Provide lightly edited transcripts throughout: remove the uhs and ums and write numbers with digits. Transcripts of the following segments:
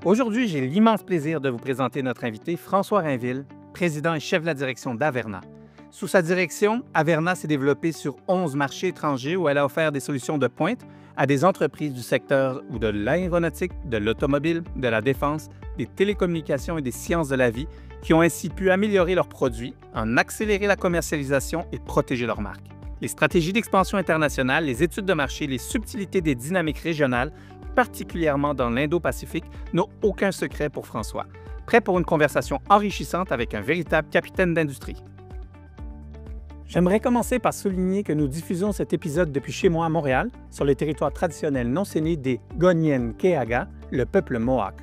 Aujourd'hui, j'ai l'immense plaisir de vous présenter notre invité François Rainville, président et chef de la direction d'Averna. Sous sa direction, Averna s'est développée sur 11 marchés étrangers où elle a offert des solutions de pointe à des entreprises du secteur ou de l'aéronautique, de l'automobile, de la défense, des télécommunications et des sciences de la vie qui ont ainsi pu améliorer leurs produits, en accélérer la commercialisation et protéger leurs marques. Les stratégies d'expansion internationale, les études de marché, les subtilités des dynamiques régionales, particulièrement dans l'Indo-Pacifique, n'ont aucun secret pour François. Prêt pour une conversation enrichissante avec un véritable capitaine d'industrie. J'aimerais commencer par souligner que nous diffusons cet épisode depuis chez moi à Montréal, sur le territoire traditionnel non céné des Gonienkeaga, le peuple Mohawk.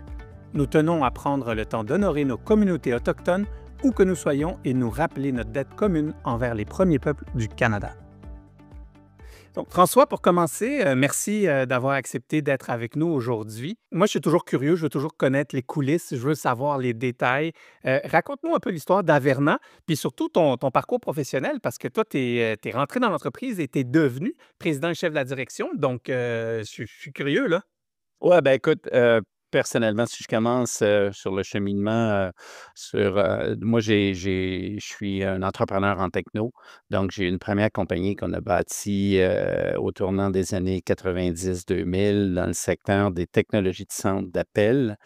Nous tenons à prendre le temps d'honorer nos communautés autochtones où que nous soyons et nous rappeler notre dette commune envers les premiers peuples du Canada. Donc, François, pour commencer, merci d'avoir accepté d'être avec nous aujourd'hui. Moi, je suis toujours curieux, je veux toujours connaître les coulisses, je veux savoir les détails. Raconte-nous un peu l'histoire d'Averna, puis surtout ton parcours professionnel, parce que toi, tu es, rentré dans l'entreprise et tu es devenu président et chef de la direction. Donc, je suis curieux, là. Ouais, ben écoute, personnellement, si je commence, sur le cheminement, moi, je suis un entrepreneur en techno. Donc, j'ai une première compagnie qu'on a bâtie, au tournant des années 90-2000 dans le secteur des technologies de centre d'appel.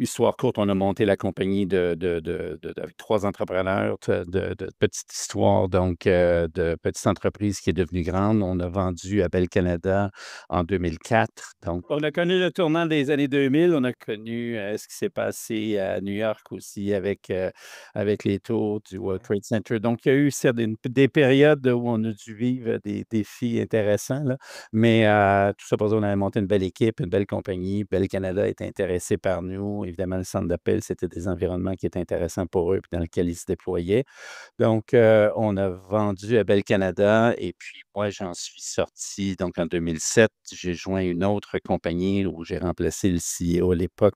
Histoire courte, on a monté la compagnie avec 3 entrepreneurs de petite histoire, donc de petite entreprise qui est devenue grande. On a vendu à Bell Canada en 2004. Donc, on a connu le tournant des années 2000. On a connu ce qui s'est passé à New York aussi avec les tours du World Trade Center. Donc, il y a eu des périodes où on a dû vivre des défis intéressants, là. Mais tout ça pour dire, on avait monté une belle équipe, une belle compagnie. Bell Canada était intéressé par nous. Évidemment, le centre d'appel, c'était des environnements qui étaient intéressants pour eux puis dans lesquels ils se déployaient. Donc, on a vendu à Bell Canada et puis moi, j'en suis sorti. Donc, en 2007, j'ai joint une autre compagnie où j'ai remplacé le CEO à l'époque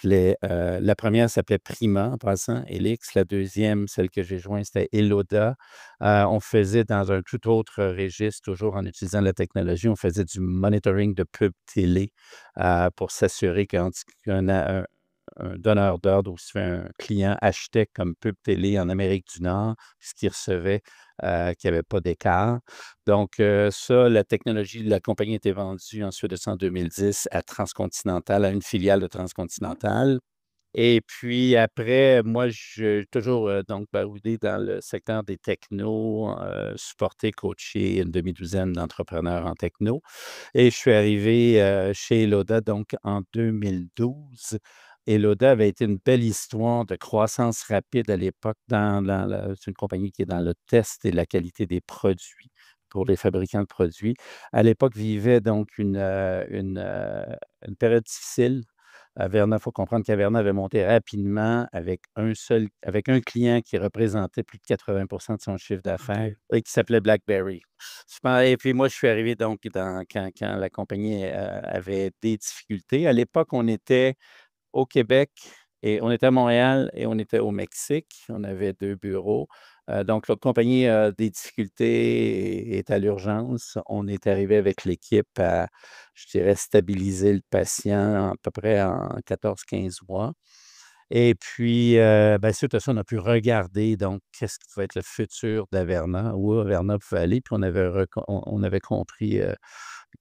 la première s'appelait Prima, en passant, Elix. La deuxième, celle que j'ai jointe, c'était Eloda. On faisait dans un tout autre registre, toujours en utilisant la technologie, on faisait du monitoring de pub télé pour s'assurer qu'un donneur d'ordre ou si un client achetait comme pub télé en Amérique du Nord, ce qu'il recevait, qu'il n'y avait pas d'écart. Donc, ça, la technologie de la compagnie a été vendue ensuite de ça en 2010 à Transcontinental, à une filiale de Transcontinental. Et puis après, moi, je toujours, donc baroudé dans le secteur des technos, supporté, coaché une demi-douzaine d'entrepreneurs en techno et je suis arrivé, chez Eloda donc en 2012. Eloda avait été une belle histoire de croissance rapide à l'époque c'est une compagnie qui est dans le test et la qualité des produits pour les fabricants de produits. À l'époque, vivait donc une période difficile. Averna, il faut comprendre qu'Averna avait monté rapidement avec un client qui représentait plus de 80 de son chiffre d'affaires OK. et qui s'appelait BlackBerry. Et puis moi, je suis arrivé donc quand la compagnie, avait des difficultés. À l'époque, on était au Québec et on était à Montréal et on était au Mexique. On avait 2 bureaux. Donc notre compagnie a des difficultés et est à l'urgence. On est arrivé avec l'équipe à, je dirais, stabiliser le patient à peu près en 14-15 mois. Et puis, suite à ça, on a pu regarder donc qu'est-ce qui va être le futur d'Averna, où Averna pouvait aller. Puis on avait compris,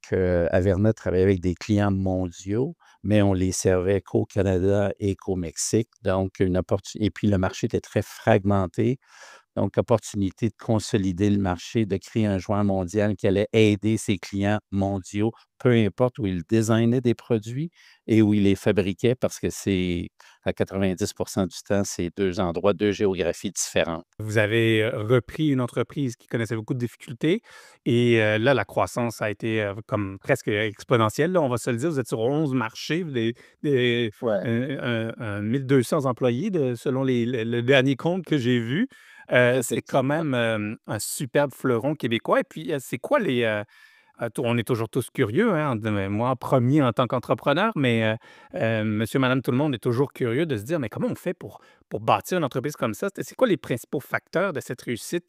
qu'Averna travaillait avec des clients mondiaux, mais on les servait qu'au Canada et qu'au Mexique. Donc et puis le marché était très fragmenté. Donc, opportunité de consolider le marché, de créer un joueur mondial qui allait aider ses clients mondiaux, peu importe où il designait des produits et où il les fabriquait, parce que c'est à 90 du temps, c'est 2 endroits, 2 géographies différentes. Vous avez repris une entreprise qui connaissait beaucoup de difficultés et là, la croissance a été comme presque exponentielle, là, on va se le dire. Vous êtes sur 11 marchés, Ouais. 1200 employés selon le dernier compte que j'ai vu. C'est quand Effectivement. même un superbe fleuron québécois. Et puis, c'est quoi on est toujours tous curieux, hein, moi en premier en tant qu'entrepreneur, mais monsieur, madame, tout le monde est toujours curieux de se dire, mais comment on fait pour bâtir une entreprise comme ça? C'est quoi les principaux facteurs de cette réussite?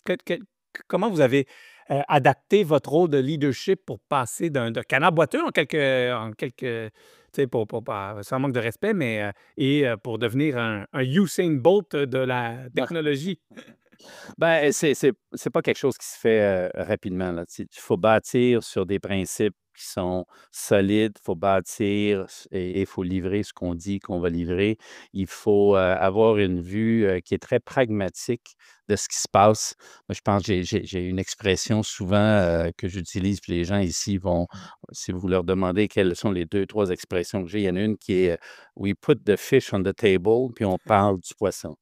Comment vous avez adapté votre rôle de leadership pour passer d'un canard boiteux en quelques tu sais, pas sans manque de respect, mais pour devenir un Usain Bolt de la technologie. Ben, c'est pas quelque chose qui se fait, rapidement, là. Tu il faut bâtir sur des principes qui sont solides, il faut bâtir et il faut livrer ce qu'on dit qu'on va livrer. Il faut, avoir une vue, qui est très pragmatique de ce qui se passe. Moi, je pense j'ai une expression souvent, que j'utilise, puis les gens ici vont si vous leur demandez quelles sont les 2 3 expressions que j'ai, il y en a une qui est, «We put the fish on the table», puis on parle du poisson.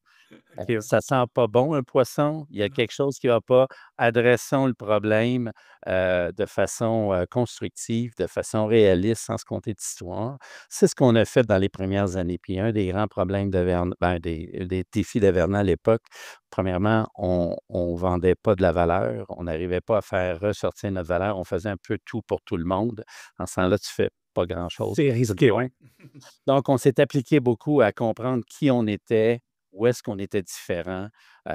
OK. Ça sent pas bon un poisson, il y a quelque chose qui va pas. Adressons le problème, de façon, constructive, de façon réaliste, sans se conter d'histoire. C'est ce qu'on a fait dans les premières années. Puis un des grands problèmes des défis d'Averna à l'époque, premièrement, on vendait pas de la valeur, on n'arrivait pas à faire ressortir notre valeur, on faisait un peu tout pour tout le monde. En ce temps-là, tu fais pas grand-chose C'est pour peu de risqué, point. ouais. Donc, on s'est appliqué beaucoup à comprendre qui on était, où est-ce qu'on était différent,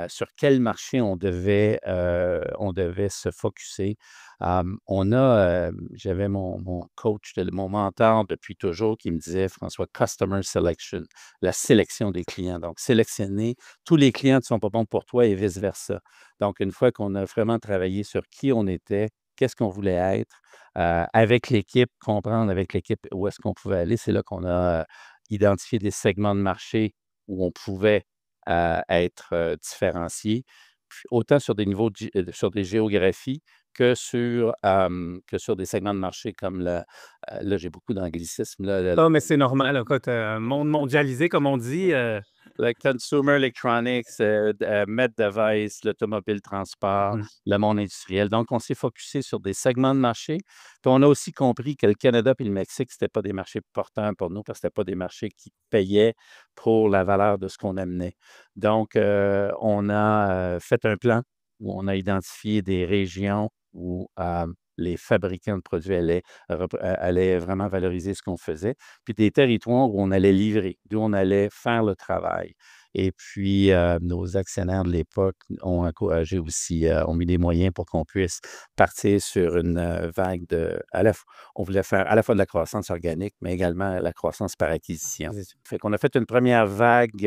sur quel marché on devait se focuser. J'avais mon coach, mon mentor depuis toujours qui me disait: «François, customer selection», la sélection des clients. Donc, sélectionner tous les clients ne sont pas bons pour toi et vice versa. Donc, une fois qu'on a vraiment travaillé sur qui on était, qu'est-ce qu'on voulait être, avec l'équipe, comprendre avec l'équipe où est-ce qu'on pouvait aller, c'est là qu'on a, identifié des segments de marché où on pouvait, être, différenciés, puis autant sur des niveaux sur des géographies que sur des segments de marché comme là, j'ai beaucoup d'anglicismes là, Ah, mais c'est normal, écoute, un monde mondialisé, comme on dit, le consumer electronics, med device, l'automobile transport, mmh. le monde industriel. Donc, on s'est focusé sur des segments de marché. Puis on a aussi compris que le Canada et le Mexique, c'était pas des marchés porteurs pour nous parce que c'était pas des marchés qui payaient pour la valeur de ce qu'on amenait. Donc, on a, fait un plan où on a identifié des régions où, les fabricants de produits allaient vraiment valoriser ce qu'on faisait, puis des territoires où on allait livrer, d'où on allait faire le travail. Et puis, nos actionnaires de l'époque ont encouragé aussi, ont mis des moyens pour qu'on puisse partir sur une, vague de à la f on voulait faire à la fois de la croissance organique, mais également la croissance par acquisition. Fait qu'on a fait une première vague,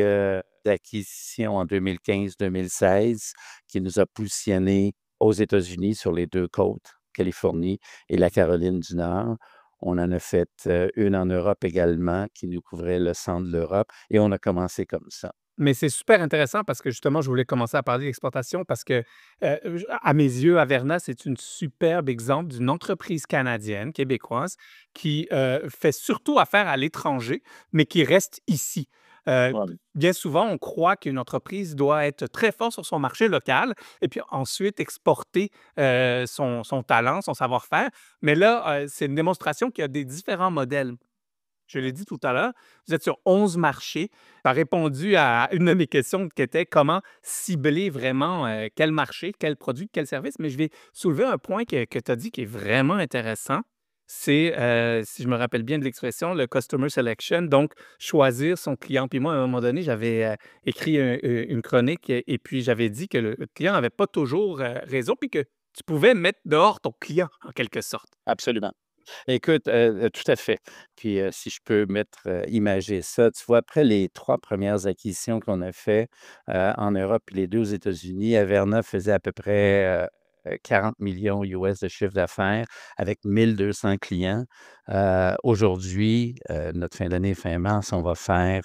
d'acquisition en 2015-2016 qui nous a positionnés aux États-Unis sur les 2 côtes, Californie et la Caroline du Nord. On en a fait, une en Europe également qui nous couvrait le centre de l'Europe et on a commencé comme ça. Mais c'est super intéressant parce que justement, je voulais commencer à parler d'exportation parce que, à mes yeux, Averna, c'est une superbe exemple d'une entreprise canadienne, québécoise, qui, fait surtout affaire à l'étranger, mais qui reste ici. Voilà. Bien souvent, on croit qu'une entreprise doit être très forte sur son marché local et puis ensuite exporter, son talent, son savoir-faire. Mais là, c'est une démonstration qu'il y a des différents modèles. Je l'ai dit tout à l'heure, vous êtes sur 11 marchés. Tu as répondu à une de mes questions qui était comment cibler vraiment quel marché, quel produit, quel service. Mais je vais soulever un point que tu as dit qui est vraiment intéressant. C'est, si je me rappelle bien de l'expression, le customer selection, donc choisir son client. Puis moi, à un moment donné, j'avais écrit une chronique et puis j'avais dit que le client n'avait pas toujours raison, puis que tu pouvais mettre dehors ton client, en quelque sorte. Absolument. Écoute, tout à fait. Puis, si je peux imager ça, tu vois, après les 3 premières acquisitions qu'on a fait, en Europe et les 2 aux États-Unis, Averna faisait à peu près, 40 millions US de chiffre d'affaires avec 1 200 clients. Aujourd'hui, notre fin d'année, fin mars, on va faire,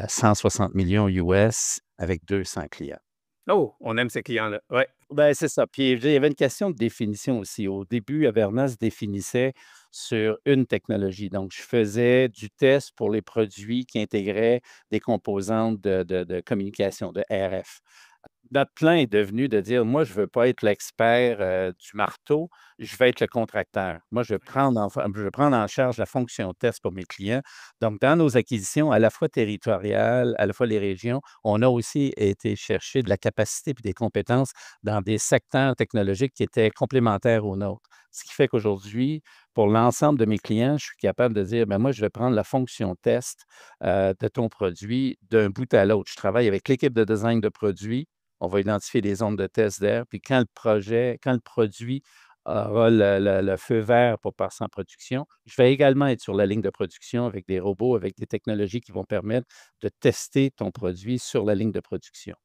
160 millions US avec 200 clients. Oh, on aime ces clients-là. Ouais. Ben, c'est ça. Puis, il y avait une question de définition aussi. Au début, Averna se définissait sur une technologie. Donc, je faisais du test pour les produits qui intégraient des composantes de communication, de RF. Notre plan est devenu de dire: «Moi, je veux pas être l'expert, du marteau, je vais être le contracteur. Moi, je vais prendre en charge la fonction test pour mes clients». Donc dans nos acquisitions, à la fois territoriales, à la fois les régions, on a aussi été chercher de la capacité puis des compétences dans des secteurs technologiques qui étaient complémentaires aux nôtres. Ce qui fait qu'aujourd'hui, pour l'ensemble de mes clients, je suis capable de dire: «Ben, moi, je vais prendre la fonction test, de ton produit d'un bout à l'autre». Je travaille avec l'équipe de design de produits, on va identifier des zones de test d'air, puis quand le produit aura le feu vert pour passer en production. Je vais également être sur la ligne de production avec des robots, avec des technologies qui vont permettre de tester ton produit sur la ligne de production.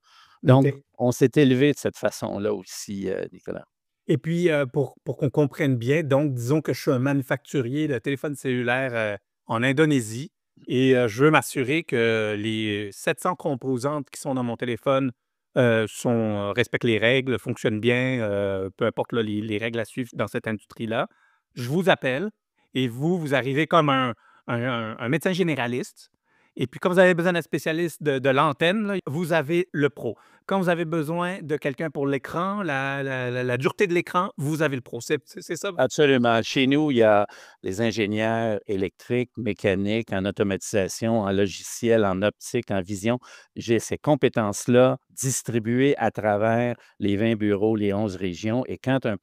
Donc, OK. on s'est élevé de cette façon-là aussi, Nicolas. Et puis, pour qu'on comprenne bien, donc disons que je suis un manufacturier de téléphones cellulaires, en Indonésie et je veux m'assurer que les 700 composantes qui sont dans mon téléphone, respectent les règles, fonctionnent bien, peu importe là les règles à suivre dans cette industrie-là. Je vous appelle et vous arrivez comme un médecin généraliste et puis quand vous avez besoin d'un spécialiste de l'antenne là, vous avez le pro. Quand vous avez besoin de quelqu'un pour l'écran, la dureté de l'écran, vous avez le pro. C'est ça? Absolument. Chez nous, il y a des ingénieurs électriques, mécaniques, en automatisation, en logiciel, en optique, en vision. J'ai ces compétences-là distribuées à travers les 20 bureaux, les 11 régions. Et quand un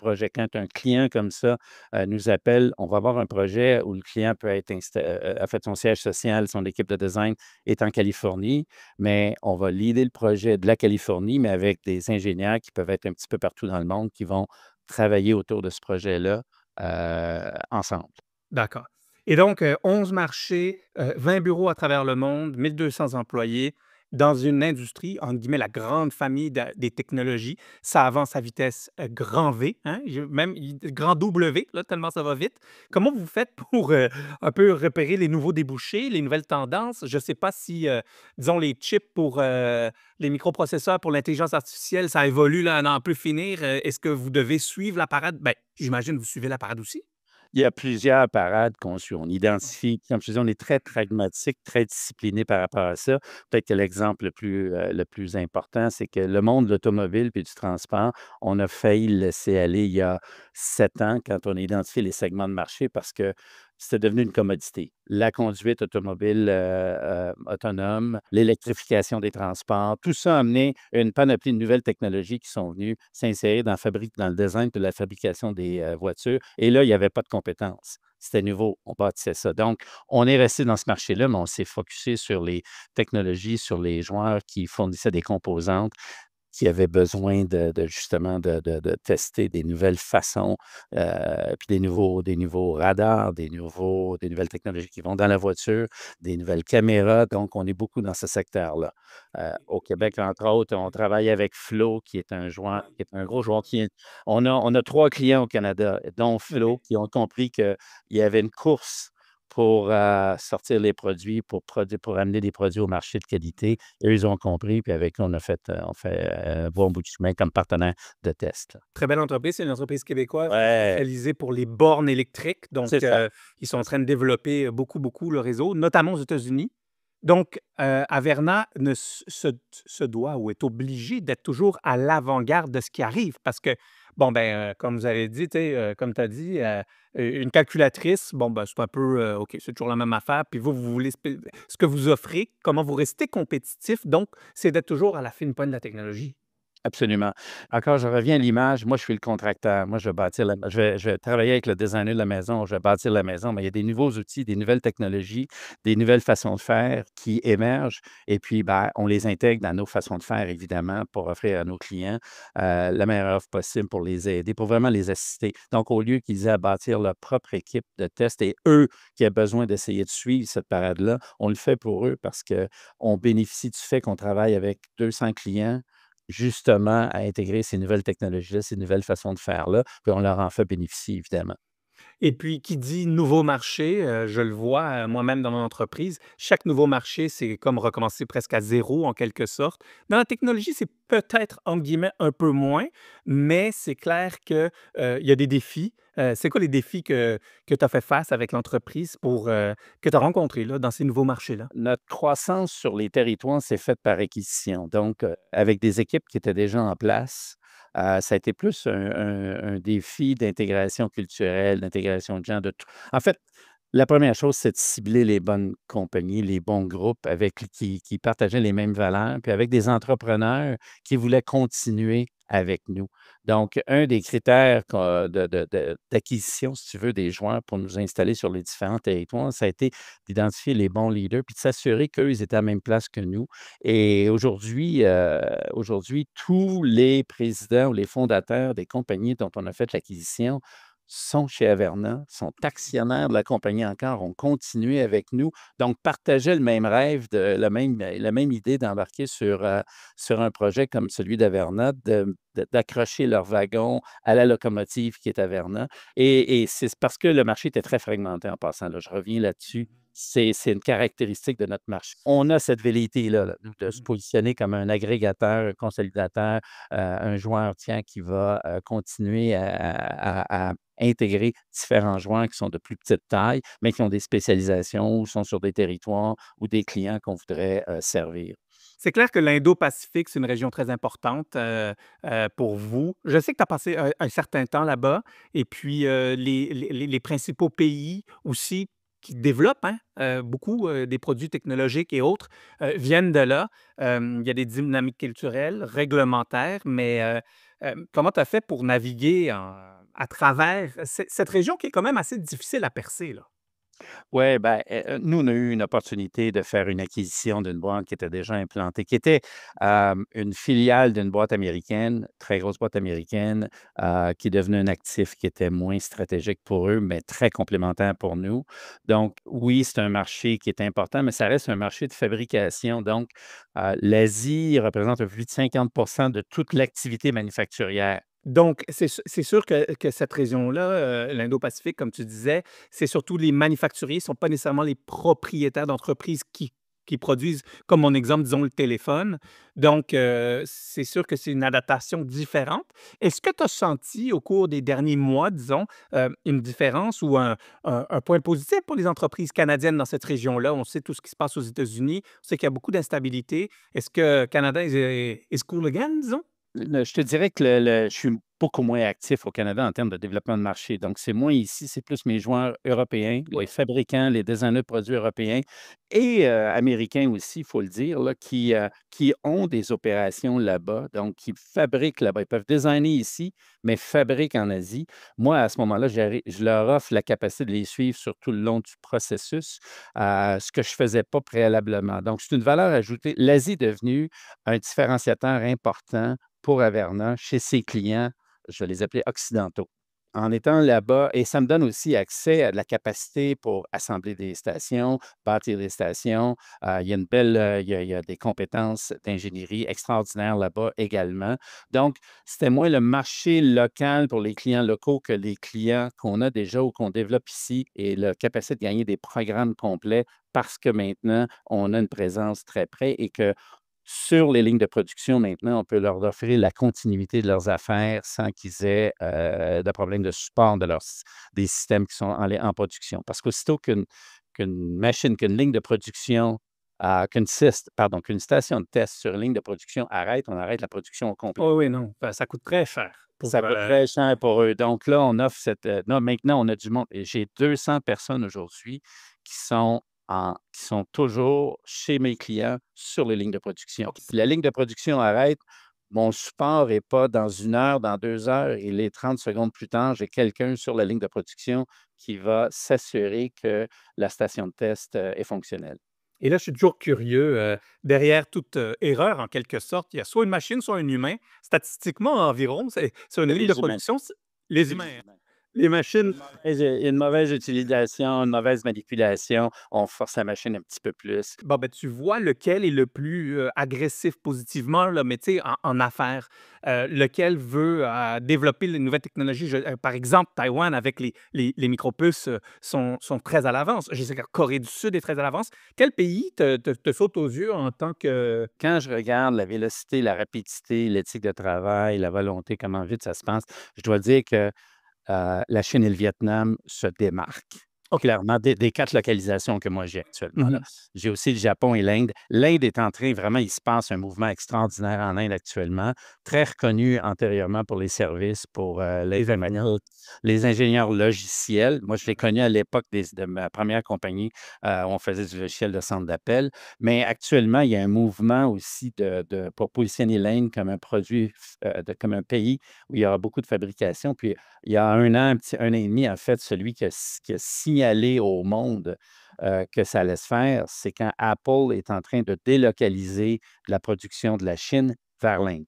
client comme ça nous appelle, on va avoir un projet où le client peut être a fait son siège social, son équipe de design est en Californie, mais on va leader le projet de la Californie, mais avec des ingénieurs qui peuvent être un petit peu partout dans le monde, qui vont travailler autour de ce projet-là, ensemble. D'accord. Et donc, 11 marchés, 20 bureaux à travers le monde, 1 200 employés dans une industrie, entre guillemets, «la grande famille des technologies». Ça avance à vitesse, grand V, hein, grand W, là, tellement ça va vite. Comment vous faites pour, un peu repérer les nouveaux débouchés, les nouvelles tendances? Je ne sais pas si, disons, les chips pour, les microprocesseurs pour l'intelligence artificielle, ça évolue là, à n'en plus finir. Est-ce que vous devez suivre la parade? Ben, j'imagine que vous suivez la parade aussi? Il y a plusieurs parades qu'on suit. On identifie, comme je te disais, on est très pragmatique, très discipliné par rapport à ça. Peut-être que l'exemple le plus important, c'est que le monde de l'automobile puis du transport, on a failli le laisser aller il y a 7 ans quand on a identifié les segments de marché parce que c'était devenu une commodité. La conduite automobile, autonome, l'électrification des transports, tout ça a amené une panoplie de nouvelles technologies qui sont venues s'insérer dans le design de la fabrication des, voitures et là, il y avait pas de compétences. C'était nouveau, on bâtissait ça. Donc, on est resté dans ce marché-là, mais on s'est focusé sur les technologies, sur les joueurs qui fournissaient des composantes qui avaient besoin de justement de tester des nouvelles façons, puis des nouveaux radars, des nouvelles technologies qui vont dans la voiture, des nouvelles caméras. Donc, on est beaucoup dans ce secteur-là. Au Québec, entre autres, on travaille avec Flow, qui est un joueur qui est un gros joueur on a 3 clients au Canada, dont Flow, qui ont compris qu'il y avait une course pour, sortir les produits, pour amener des produits au marché de qualité. Eux, ils ont compris, puis avec eux, on fait un bon bout de chemin comme partenaire de test, là. Très belle entreprise, c'est une entreprise québécoise Ouais, spécialisée pour les bornes électriques. c'est Donc, ça. ils sont en train de développer beaucoup, beaucoup le réseau, notamment aux États-Unis. Donc, Averna se doit ou est obligé d'être toujours à l'avant-garde de ce qui arrive parce que, bon, ben, comme vous avez dit, tu sais, comme tu as dit, une calculatrice, bon, ben, c'est un peu, OK, c'est toujours la même affaire. Puis vous voulez ce que vous offrez, comment vous restez compétitif, donc, c'est d'être toujours à la fine pointe de la technologie. Absolument. Encore, je reviens à l'image. Moi, je suis le contracteur. Moi, je vais bâtir je vais travailler avec le designer de la maison, je vais bâtir la maison, mais il y a des nouveaux outils, des nouvelles technologies, des nouvelles façons de faire qui émergent et puis, ben, on les intègre dans nos façons de faire, évidemment, pour offrir à nos clients, la meilleure offre possible pour les aider, pour vraiment les assister. Donc, au lieu qu'ils aient à bâtir leur propre équipe de test et eux qui aient besoin d'essayer de suivre cette parade-là, on le fait pour eux parce qu'on bénéficie du fait qu'on travaille avec 200 clients justement à intégrer ces nouvelles technologies-là, ces nouvelles façons de faire-là, puis on leur en fait bénéficier évidemment. Et puis, qui dit nouveau marché, je le vois, moi-même dans mon entreprise, chaque nouveau marché, c'est comme recommencer presque à zéro en quelque sorte. Dans la technologie, c'est peut-être, entre guillemets, «un peu moins», mais c'est clair que, il y a des défis. C'est quoi les défis que tu as fait face avec l'entreprise que tu as rencontrés là, dans ces nouveaux marchés-là? Notre croissance sur les territoires s'est faite par acquisition. Donc, avec des équipes qui étaient déjà en place, ça a été plus un défi d'intégration culturelle, d'intégration de gens de tout en fait, la première chose, c'est de cibler les bonnes compagnies, les bons groupes avec qui partageaient les mêmes valeurs, puis avec des entrepreneurs qui voulaient continuer avec nous. Donc, un des critères d'acquisition, si tu veux, des joueurs pour nous installer sur les différents territoires, ça a été d'identifier les bons leaders puis de s'assurer qu'eux, ils étaient à la même place que nous. Et aujourd'hui, tous les présidents ou les fondateurs des compagnies dont on a fait l'acquisition sont chez Averna, sont actionnaires de la compagnie encore, ont continué avec nous, donc partageaient le même rêve, la même idée d'embarquer sur un projet comme celui d'Averna, d'accrocher leur wagon à la locomotive qui est Averna. Et c'est parce que le marché était très fragmenté en passant, là, je reviens là-dessus. C'est une caractéristique de notre marché. On a cette velléité-là, là, de se positionner comme un agrégateur, un consolidateur, un joueur, tiens, qui va continuer à intégrer différents joueurs qui sont de plus petite taille, mais qui ont des spécialisations ou sont sur des territoires ou des clients qu'on voudrait servir. C'est clair que l'Indo-Pacifique, c'est une région très importante, pour vous. Je sais que tu as passé un certain temps là-bas et puis, les principaux pays aussi qui développent, hein, beaucoup, des produits technologiques et autres, viennent de là. Il y a des dynamiques culturelles, réglementaires, mais, comment tu as fait pour naviguer à travers cette région qui est quand même assez difficile à percer, là? Ouais, ben, nous, on a eu une opportunité de faire une acquisition d'une boîte qui était déjà implantée, qui était, une filiale d'une boîte américaine, très grosse boîte américaine, qui est devenue un actif qui était moins stratégique pour eux, mais très complémentaire pour nous. Donc oui, c'est un marché qui est important, mais ça reste un marché de fabrication. Donc, l'Asie représente un peu plus de 50 de toute l'activité manufacturière. Donc, c'est sûr que cette région-là, l'Indo-Pacifique, comme tu disais, c'est surtout les manufacturiers, ne sont pas nécessairement les propriétaires d'entreprises qui produisent, comme mon exemple, disons, le téléphone. Donc, c'est sûr que c'est une adaptation différente. Est-ce que tu as senti au cours des derniers mois, disons, une différence ou un point positif pour les entreprises canadiennes dans cette région-là? On sait tout ce qui se passe aux États-Unis, on sait qu'il y a beaucoup d'instabilité. Est-ce que Canada is cool again, disons? Je te dirais que je suis beaucoup moins actif au Canada en termes de développement de marché. Donc, c'est moins ici, c'est plus mes joueurs européens, les fabricants, les designers de produits européens et américains aussi, il faut le dire, là, qui ont des opérations là-bas, donc qui fabriquent là-bas. Ils peuvent designer ici, mais fabriquent en Asie. Moi, à ce moment-là, je leur offre la capacité de les suivre sur tout le long du processus, ce que je ne faisais pas préalablement. Donc, c'est une valeur ajoutée. L'Asie est devenue un différenciateur important pour Averna chez ses clients, je vais les appeler occidentaux. En étant là-bas et ça me donne aussi accès à de la capacité pour assembler des stations, bâtir des stations. Il y a une belle, il y a des compétences d'ingénierie extraordinaires là-bas également. Donc, c'était moins le marché local pour les clients locaux que les clients qu'on a déjà ou qu'on développe ici et la capacité de gagner des programmes complets parce que maintenant, on a une présence très près et que sur les lignes de production, maintenant, on peut leur offrir la continuité de leurs affaires sans qu'ils aient, de problèmes de support des systèmes qui sont en production. Parce qu'aussitôt qu'une machine, qu'une ligne de production, qu'une station de test sur ligne de production arrête, on arrête la production au complet. Oh oui, non, ça coûte très cher pour, Ça coûte très cher pour eux. Donc là, on offre non, maintenant, on a du monde et j'ai 200 personnes aujourd'hui qui sont toujours chez mes clients sur les lignes de production. Si la ligne de production arrête, mon support n'est pas dans 1 heure, dans 2 heures, il est 30 secondes plus tard, j'ai quelqu'un sur la ligne de production qui va s'assurer que la station de test, est fonctionnelle. et là, je suis toujours curieux, derrière toute, erreur, en quelque sorte, il y a soit une machine, soit un humain. Statistiquement, environ, c'est sur une ligne de Les humains. production, les Les humains, hein. humains. Les machines. Une mauvaise utilisation, une mauvaise manipulation, on force la machine un petit peu plus. Bon, ben, tu vois lequel est le plus, agressif positivement, là, mais tu sais, en affaires, lequel veut, développer les nouvelles technologies. Par exemple, Taïwan avec les micropuces, sont très à l'avance. Je sais que la Corée du Sud est très à l'avance. Quel pays te saute aux yeux en tant que Quand je regarde la vélocité, la rapidité, l'éthique de travail, la volonté, comment vite ça se passe, je dois dire que, la Chine et le Vietnam se démarquent. OK. clairement, des 4 localisations que moi j'ai actuellement, là. Mhm. J'ai aussi le Japon et l'Inde. L'Inde est en train vraiment, il se passe un mouvement extraordinaire en Inde actuellement, très reconnu antérieurement pour les services, pour, les ingénieurs logiciels. Moi, je l'ai connu à l'époque de ma première compagnie, où on faisait du logiciel de centre d'appel. Mais actuellement, il y a un mouvement aussi pour positionner l'Inde comme un produit, comme un pays où il y aura beaucoup de fabrication. Puis, il y a un an, 1 an et demi, en fait, celui qui a signalé au monde que ça allait se faire, c'est quand Apple est en train de délocaliser la production de la Chine vers l'Inde.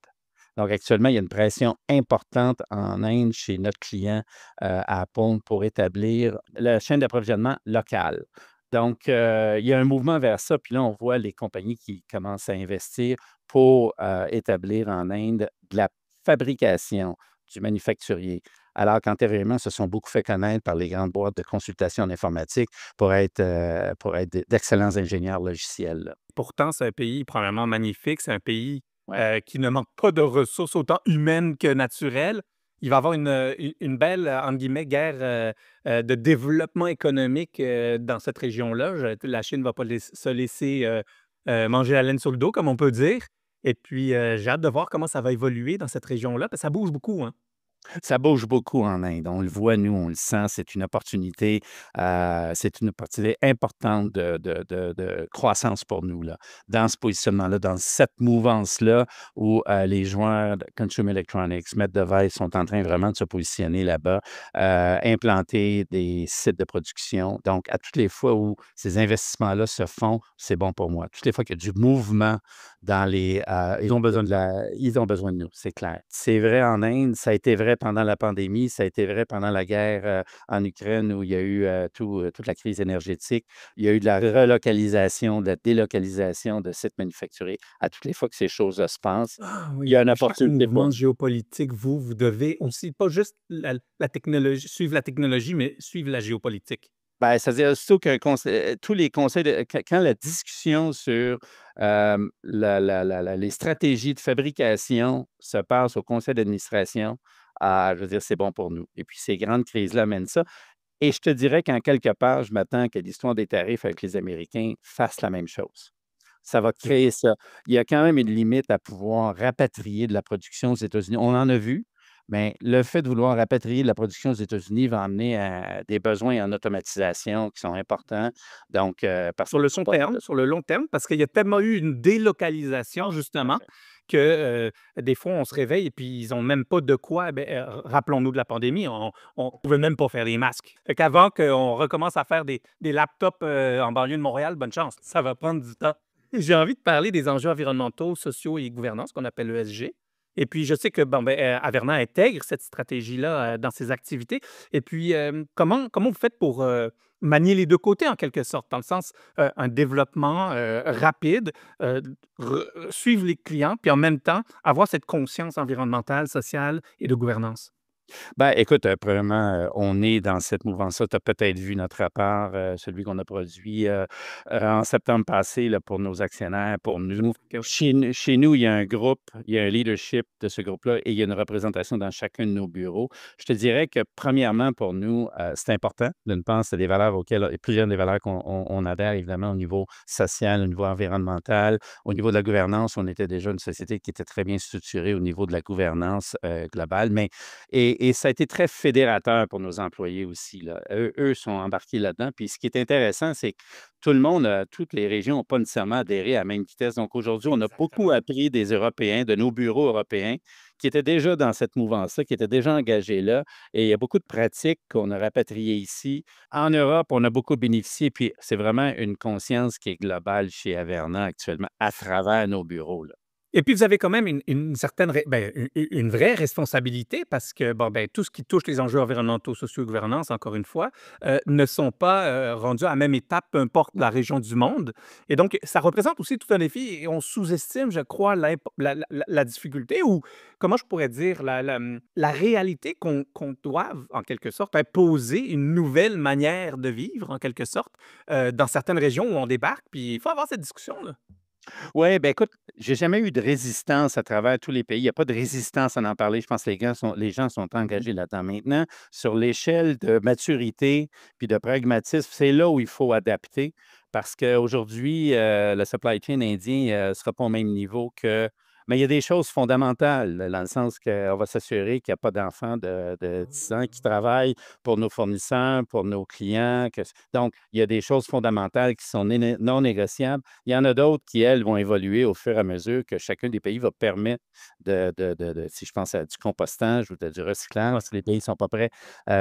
Donc, actuellement, il y a une pression importante en Inde chez notre client Apple pour établir la chaîne d'approvisionnement locale. Donc, il y a un mouvement vers ça. Puis là, on voit les compagnies qui commencent à investir pour établir en Inde de la fabrication du manufacturier. Alors qu'antérieurement, se sont beaucoup fait connaître par les grandes boîtes de consultation en informatique pour être d'excellents ingénieurs logiciels, là. Pourtant, c'est un pays premièrement magnifique, c'est un pays, Ouais. qui ne manque pas de ressources autant humaines que naturelles. Il va y avoir une belle, entre guillemets, «guerre», de développement économique, dans cette région-là. La Chine ne va pas se laisser, manger la laine sur le dos, comme on peut dire. Et puis, j'ai hâte de voir comment ça va évoluer dans cette région-là, parce que ça bouge beaucoup, hein? Ça bouge beaucoup en Inde. On le voit, nous, on le sent. C'est une opportunité importante de croissance pour nous, là, dans ce positionnement-là, dans cette mouvance-là où les joueurs de Consumer Electronics, Med Device sont en train vraiment de se positionner là-bas, implanter des sites de production. Donc, à toutes les fois où ces investissements-là se font, c'est bon pour moi. Toutes les fois qu'il y a du mouvement ils ont besoin de nous, c'est clair. C'est vrai en Inde, ça a été vrai pendant la pandémie, ça a été vrai pendant la guerre, en Ukraine où il y a eu, toute la crise énergétique. Il y a eu de la relocalisation, de la délocalisation de sites manufacturiers. À toutes les fois que ces choses-là se passent, Ah il y oui, a une chaque opportunité pour mouvement nous. géopolitique, vous devez aussi pas juste la technologie suivre la technologie, mais suivre la géopolitique. Ben, c'est-à-dire aussitôt qu'un conseil tous les conseils de quand la discussion sur, les stratégies de fabrication se passe au conseil d'administration, je veux dire, c'est bon pour nous et puis ces grandes crises-là amènent ça et je te dirais qu'en quelque part, je m'attends que l'histoire des tarifs avec les Américains fasse la même chose. Ça va créer ça. Il y a quand même une limite à pouvoir rapatrier de la production aux États-Unis. On en a vu, mais le fait de vouloir rapatrier de la production aux États-Unis va amener à des besoins en automatisation qui sont importants. Donc, parce Sur qu'on le peut long pas terme, sur le long terme, parce qu'il y a tellement eu une délocalisation tout à justement fait. que, des fois on se réveille et puis ils ont même pas de quoi, rappelons-nous de la pandémie, on pouvait même pas faire des masques. Fait qu'avant qu'on recommence à faire des laptops, en banlieue de Montréal, bonne chance, ça va prendre du temps. J'ai envie de parler des enjeux environnementaux, sociaux et gouvernance qu'on appelle ESG. Et puis je sais que bon, Averna intègre cette stratégie-là, dans ses activités. Et puis, comment vous faites pour, manier les 2 côtés en quelque sorte? Dans le sens, un développement, rapide, suivre les clients, puis en même temps avoir cette conscience environnementale, sociale et de gouvernance. Ben, écoute, premièrement, on est dans cette mouvance-là. Tu as peut-être vu notre rapport, celui qu'on a produit, en septembre passé là, pour nos actionnaires, pour nous. Que Chez nous, il y a un groupe, il y a un leadership de ce groupe-là et il y a une représentation dans chacun de nos bureaux. Je te dirais que premièrement, pour nous, c'est important. D'une part, c'est des valeurs auxquelles plusieurs des valeurs qu'on adhère évidemment au niveau social, au niveau environnemental, au niveau de la gouvernance. On était déjà une société qui était très bien structurée au niveau de la gouvernance, globale, mais et ça a été très fédérateur pour nos employés aussi, là. Eux sont embarqués là-dedans. Puis ce qui est intéressant, c'est que tout le monde, toutes les régions n'ont pas nécessairement adhéré à la même vitesse. Donc aujourd'hui, on a beaucoup exactement. appris des Européens, de nos bureaux européens, qui étaient déjà dans cette mouvance-là, qui étaient déjà engagés là. Et il y a beaucoup de pratiques qu'on a rapatriées ici. En Europe, on a beaucoup bénéficié. Puis c'est vraiment une conscience qui est globale chez Averna actuellement à travers nos bureaux, là. Et puis, vous avez quand même une certaine une vraie responsabilité parce que, bon, tout ce qui touche les enjeux environnementaux, sociaux et gouvernance, encore une fois, ne sont pas, rendus à la même étape, peu importe la région du monde. Et donc, ça représente aussi tout un défi et on sous-estime, je crois, la difficulté ou, comment je pourrais dire, la réalité qu'on doive, en quelque sorte, imposer une nouvelle manière de vivre, en quelque sorte, dans certaines régions où on débarque. Puis, il faut avoir cette discussion-là. Oui, ben écoute, j'ai jamais eu de résistance à travers tous les pays. Il y a pas de résistance à en parler. Je pense que les gens sont engagés là-dedans. Maintenant, sur l'échelle de maturité puis de pragmatisme, c'est là où il faut adapter parce qu'aujourd'hui, le supply chain indien, sera pas au même niveau que mais il y a des choses fondamentales, dans le sens qu'on va s'assurer qu'il y a pas d'enfants de 10 ans qui travaillent pour nos fournisseurs, pour nos clients, donc il y a des choses fondamentales qui sont non négociables. Il y en a d'autres qui, elles, vont évoluer au fur et à mesure que chacun des pays va permettre si je pense à du compostage ou du recyclage, les pays ne sont pas prêts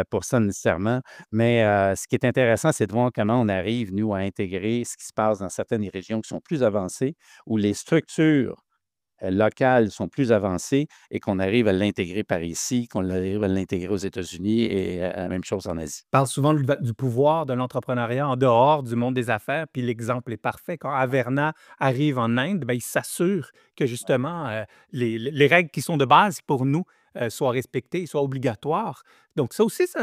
pour ça nécessairement. Mais ce qui est intéressant, c'est de voir comment on arrive, nous, à intégrer ce qui se passe dans certaines régions qui sont plus avancées, où les structures locales sont plus avancées et qu'on arrive à l'intégrer par ici, qu'on arrive à l'intégrer aux États-Unis et la même chose en Asie. Parle souvent du pouvoir de l'entrepreneuriat en dehors du monde des affaires, puis l'exemple est parfait. Quand Averna arrive en Inde, ben, il s'assure que justement les règles qui sont de base pour nous soient respectées, soient obligatoires. Donc ça aussi, c'est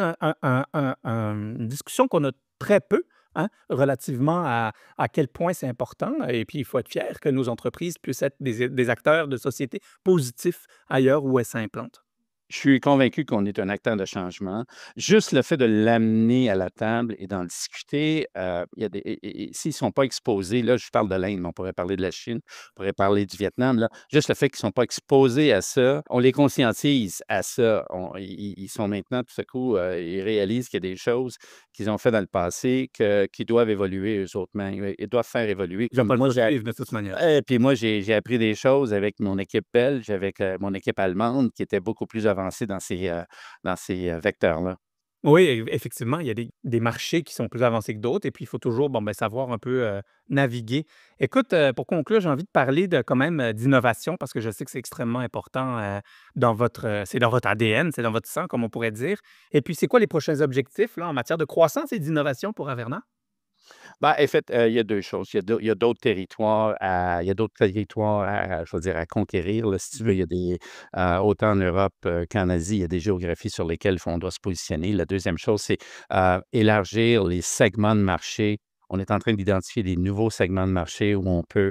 une discussion qu'on a très peu, hein, relativement à quel point c'est important. Et puis, il faut être fier que nos entreprises puissent être des acteurs de société positifs ailleurs où elles s'implantent. Je suis convaincu qu'on est un acteur de changement. Juste le fait de l'amener à la table et d'en discuter, il y a et s'ils ne sont pas exposés, là, je parle de l'Inde, mais on pourrait parler de la Chine, on pourrait parler du Vietnam, là. Juste le fait qu'ils ne sont pas exposés à ça, on les conscientise à ça. Ils sont maintenant, tout à coup, ils réalisent qu'il y a des choses qu'ils ont fait dans le passé qui doivent évoluer eux autres mêmes. Ils doivent faire évoluer. Ils n'ont Comme pas le droit de j'ai suivre de toute manière. puis moi, j'ai appris des choses avec mon équipe belge, avec, mon équipe allemande qui était beaucoup plus avancée dans ces vecteurs-là. Oui, effectivement, il y a des marchés qui sont plus avancés que d'autres et puis il faut toujours, bon, ben, savoir un peu, naviguer. Écoute, pour conclure, j'ai envie de parler de quand même, d'innovation parce que je sais que c'est extrêmement important, dans votre, c'est dans votre ADN, c'est dans votre sang, comme on pourrait dire. Et puis, c'est quoi les prochains objectifs, là, en matière de croissance et d'innovation pour Averna? Ben, en fait, il y a 2 choses. Il y a d'autres territoires je veux dire, à conquérir, là, si tu veux. Il y a autant en Europe, qu'en Asie, il y a des géographies sur lesquelles on doit se positionner. La deuxième chose, c'est, élargir les segments de marché. On est en train d'identifier des nouveaux segments de marché où on peut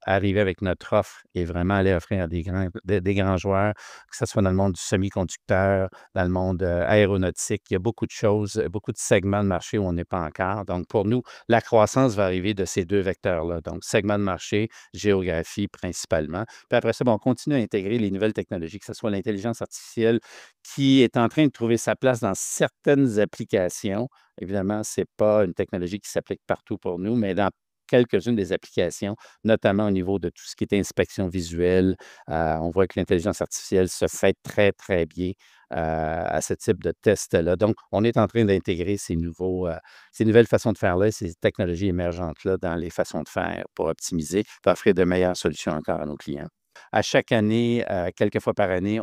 arriver avec notre offre et vraiment aller offrir à des grands joueurs, que ce soit dans le monde du semi-conducteur, dans le monde, aéronautique. Il y a beaucoup de choses, beaucoup de segments de marché où on n'est pas encore. Donc pour nous, la croissance va arriver de ces 2 vecteurs-là. Donc segment de marché, géographie principalement. Puis après ça, ben, on continue à intégrer les nouvelles technologies, que ce soit l'intelligence artificielle qui est en train de trouver sa place dans certaines applications. Évidemment, ce n'est pas une technologie qui s'applique partout pour nous, mais dans quelques-unes des applications, notamment au niveau de tout ce qui est inspection visuelle. On voit que l'intelligence artificielle se fait très, très bien, à ce type de test-là. Donc, on est en train d'intégrer ces nouvelles façons de faire-là, ces technologies émergentes-là dans les façons de faire pour optimiser, pour offrir de meilleures solutions encore à nos clients. À chaque année, quelques fois par année,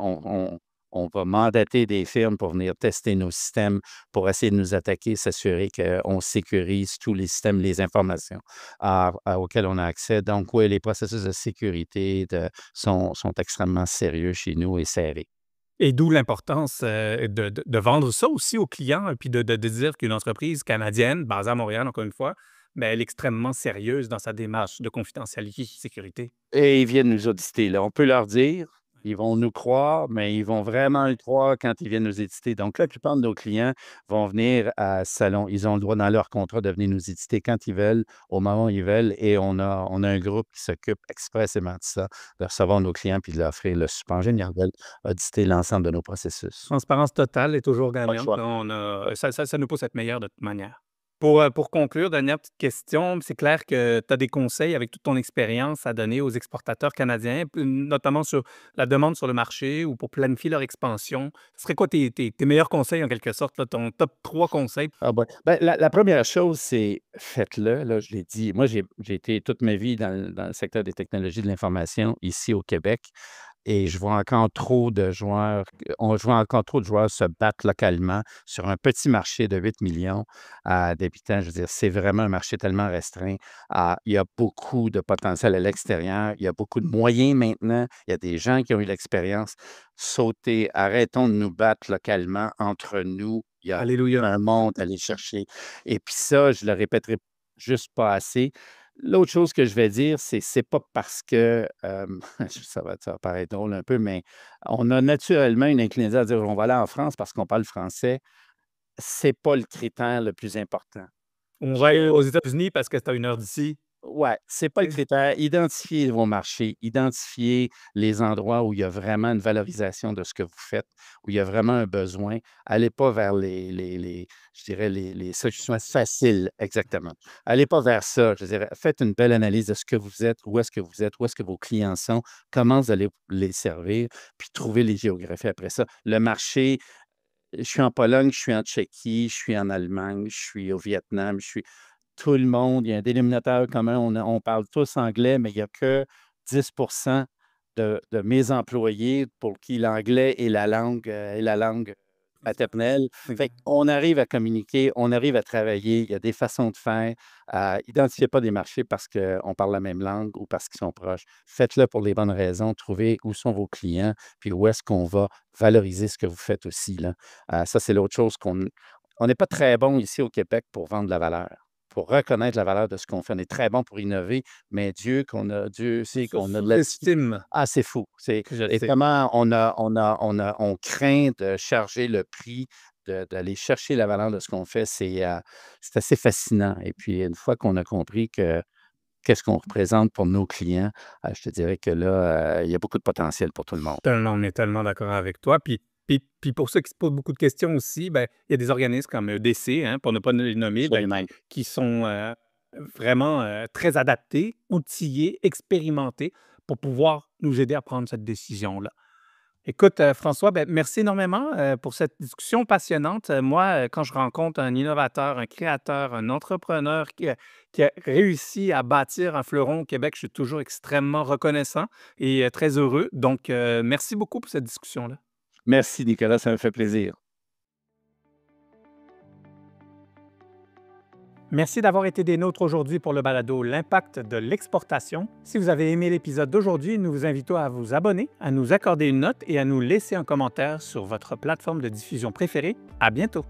on va mandater des firmes pour venir tester nos systèmes, pour essayer de nous attaquer, s'assurer qu'on sécurise tous les systèmes, les informations auxquelles on a accès. Donc, oui, les processus de sécurité sont extrêmement sérieux chez nous et serrés. Et d'où l'importance, de vendre ça aussi aux clients et puis de dire qu'une entreprise canadienne, basée à Montréal, encore une fois, ben, elle est extrêmement sérieuse dans sa démarche de confidentialité et sécurité. Et ils viennent nous auditer, là. On peut leur dire, ils vont nous croire, mais ils vont vraiment le croire quand ils viennent nous éditer. Donc, la plupart de nos clients vont venir à Salon. Ils ont le droit dans leur contrat de venir nous éditer quand ils veulent, au moment où ils veulent. Et on a un groupe qui s'occupe expressément de ça, de recevoir nos clients puis de leur offrir le support général, auditer l'ensemble de nos processus. Transparence totale est toujours Pas le gagnante. choix. On a ça nous pousse à être meilleurs de toute manière. Pour conclure, dernière petite question, c'est clair que tu as des conseils avec toute ton expérience à donner aux exportateurs canadiens, notamment sur la demande sur le marché ou pour planifier leur expansion. Ce serait quoi tes meilleurs conseils en quelque sorte, là, ton top 3 conseils? Ah ben, la 1re chose, c'est faites-le, là, je l'ai dit. Moi, j'ai été toute ma vie dans le secteur des technologies de l'information ici au Québec et je vois encore trop de joueurs se battre localement sur un petit marché de 8 millions d'habitants. Je veux dire, c'est vraiment un marché tellement restreint. Il y a beaucoup de potentiel à l'extérieur. Il y a beaucoup de moyens maintenant. Il y a des gens qui ont eu l'expérience. Sautez, arrêtons de nous battre localement entre nous. Il y a Alléluia. un monde à aller chercher et puis ça, je le répéterai juste pas assez. L'autre chose que je vais dire, c'est pas parce que, ça va paraître drôle un peu, mais on a naturellement une inclinaison à dire: «On va aller en France parce qu'on parle français». C'est pas le critère le plus important. On va aller aux États-Unis parce que c'est à 1 heure d'ici. Ouais, c'est pas le Et critère. Identifiez vos marchés, identifiez les endroits où il y a vraiment une valorisation de ce que vous faites, où il y a vraiment un besoin. Allez pas vers les je dirais les solutions faciles, exactement. Allez pas vers ça. Je dirais, faites une belle analyse de ce que vous êtes, où est-ce que vous êtes, où est-ce que vos clients sont, comment vous allez les servir, puis trouvez les géographies après ça. Le marché, je suis en Pologne, je suis en Tchéquie, je suis en Allemagne, je suis au Vietnam, je suis tout le monde, il y a un dénominateur commun, on parle tous anglais, mais il y a que 10 de mes employés pour qui l'anglais est la langue maternelle. Fait qu'on arrive à communiquer, on arrive à travailler, il y a des façons de faire. Identifiez pas des marchés parce qu'on parle la même langue ou parce qu'ils sont proches. Faites-le pour les bonnes raisons, trouvez où sont vos clients, puis où est-ce qu'on va valoriser ce que vous faites aussi, là. Ça, c'est l'autre chose on n'est pas très bon ici au Québec pour vendre de la valeur, pour reconnaître la valeur de ce qu'on fait. On est très bon pour innover, mais Dieu sait se qu'on a de la sous-estime, c'est fou. que je le Et sais. comment on craint de charger le prix, d'aller chercher la valeur de ce qu'on fait, c'est assez fascinant. Et puis une fois qu'on a compris qu'est-ce qu'on représente pour nos clients, je te dirais que là, il y a beaucoup de potentiel pour tout le monde. Tellement, on est tellement d'accord avec toi. Puis pour ceux qui se posent beaucoup de questions aussi, ben, il y a des organismes comme EDC, hein, pour ne pas les nommer, ben, Absolument. qui sont vraiment très adaptés, outillés, expérimentés pour pouvoir nous aider à prendre cette décision-là. Écoute, François, ben, merci énormément pour cette discussion passionnante. Moi, quand je rencontre un innovateur, un créateur, un entrepreneur qui a réussi à bâtir un fleuron au Québec, je suis toujours extrêmement reconnaissant et très heureux. Donc, merci beaucoup pour cette discussion-là. Merci Nicolas, ça me fait plaisir. Merci d'avoir été des nôtres aujourd'hui pour le balado L'impact de l'exportation. Si vous avez aimé l'épisode d'aujourd'hui, nous vous invitons à vous abonner, à nous accorder une note et à nous laisser un commentaire sur votre plateforme de diffusion préférée. À bientôt!